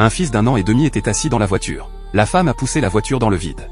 Un fils d'1 an et demi était assis dans la voiture. La femme a poussé la voiture dans le vide.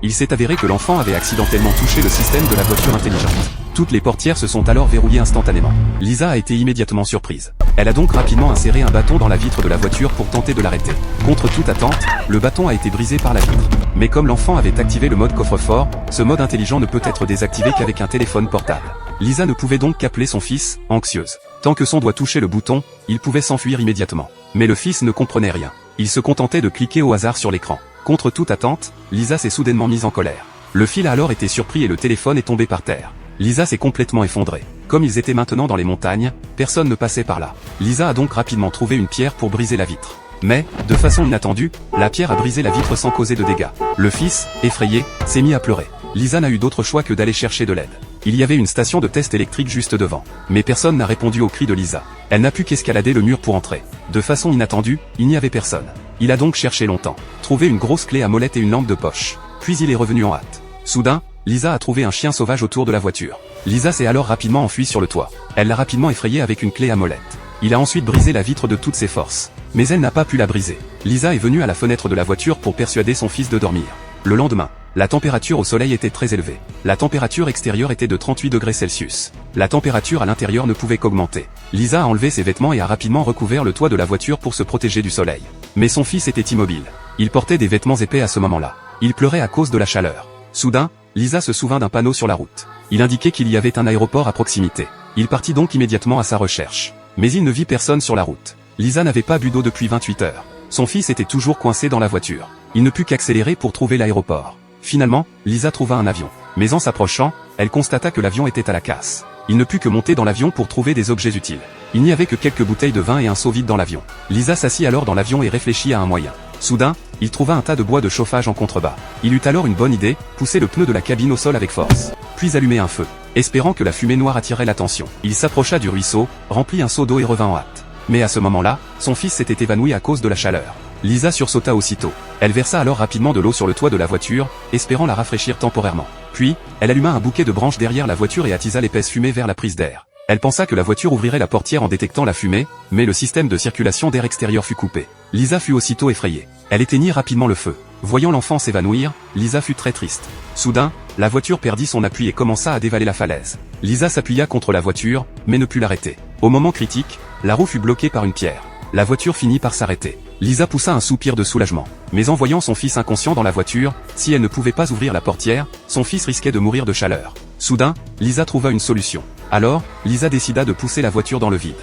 Il s'est avéré que l'enfant avait accidentellement touché le système de la voiture intelligente. Toutes les portières se sont alors verrouillées instantanément. Lisa a été immédiatement surprise. Elle a donc rapidement inséré un bâton dans la vitre de la voiture pour tenter de l'arrêter. Contre toute attente, le bâton a été brisé par la vitre. Mais comme l'enfant avait activé le mode coffre-fort, ce mode intelligent ne peut être désactivé qu'avec un téléphone portable. Lisa ne pouvait donc qu'appeler son fils, anxieuse. Tant que son doigt touchait le bouton, il pouvait s'enfuir immédiatement. Mais le fils ne comprenait rien. Il se contentait de cliquer au hasard sur l'écran. Contre toute attente, Lisa s'est soudainement mise en colère. Le fil a alors été surpris et le téléphone est tombé par terre. Lisa s'est complètement effondrée. Comme ils étaient maintenant dans les montagnes, personne ne passait par là. Lisa a donc rapidement trouvé une pierre pour briser la vitre. Mais, de façon inattendue, la pierre a brisé la vitre sans causer de dégâts. Le fils, effrayé, s'est mis à pleurer. Lisa n'a eu d'autre choix que d'aller chercher de l'aide. Il y avait une station de test électrique juste devant. Mais personne n'a répondu aux cris de Lisa. Elle n'a pu qu'escalader le mur pour entrer. De façon inattendue, il n'y avait personne. Il a donc cherché longtemps. Trouvé une grosse clé à molette et une lampe de poche. Puis il est revenu en hâte. Soudain, Lisa a trouvé un chien sauvage autour de la voiture. Lisa s'est alors rapidement enfuie sur le toit. Elle l'a rapidement effrayé avec une clé à molette. Il a ensuite brisé la vitre de toutes ses forces. Mais elle n'a pas pu la briser. Lisa est venue à la fenêtre de la voiture pour persuader son fils de dormir. Le lendemain, la température au soleil était très élevée. La température extérieure était de 38 degrés Celsius. La température à l'intérieur ne pouvait qu'augmenter. Lisa a enlevé ses vêtements et a rapidement recouvert le toit de la voiture pour se protéger du soleil. Mais son fils était immobile. Il portait des vêtements épais à ce moment-là. Il pleurait à cause de la chaleur. Soudain, Lisa se souvint d'un panneau sur la route. Il indiquait qu'il y avait un aéroport à proximité. Il partit donc immédiatement à sa recherche. Mais il ne vit personne sur la route. Lisa n'avait pas bu d'eau depuis 28 heures. Son fils était toujours coincé dans la voiture. Il ne put qu'accélérer pour trouver l'aéroport. Finalement, Lisa trouva un avion. Mais en s'approchant, elle constata que l'avion était à la casse. Il ne put que monter dans l'avion pour trouver des objets utiles. Il n'y avait que quelques bouteilles de vin et un seau vide dans l'avion. Lisa s'assit alors dans l'avion et réfléchit à un moyen. Soudain, il trouva un tas de bois de chauffage en contrebas. Il eut alors une bonne idée, pousser le pneu de la cabine au sol avec force. Puis allumer un feu. Espérant que la fumée noire attirait l'attention. Il s'approcha du ruisseau, remplit un seau d'eau et revint en hâte. Mais à ce moment-là, son fils s'était évanoui à cause de la chaleur. Lisa sursauta aussitôt. Elle versa alors rapidement de l'eau sur le toit de la voiture, espérant la rafraîchir temporairement. Puis, elle alluma un bouquet de branches derrière la voiture et attisa l'épaisse fumée vers la prise d'air. Elle pensa que la voiture ouvrirait la portière en détectant la fumée, mais le système de circulation d'air extérieur fut coupé. Lisa fut aussitôt effrayée. Elle éteignit rapidement le feu. Voyant l'enfant s'évanouir, Lisa fut très triste. Soudain, la voiture perdit son appui et commença à dévaler la falaise. Lisa s'appuya contre la voiture, mais ne put l'arrêter. Au moment critique, la roue fut bloquée par une pierre. La voiture finit par s'arrêter. Lisa poussa un soupir de soulagement. Mais en voyant son fils inconscient dans la voiture, si elle ne pouvait pas ouvrir la portière, son fils risquait de mourir de chaleur. Soudain, Lisa trouva une solution. Alors, Lisa décida de pousser la voiture dans le vide.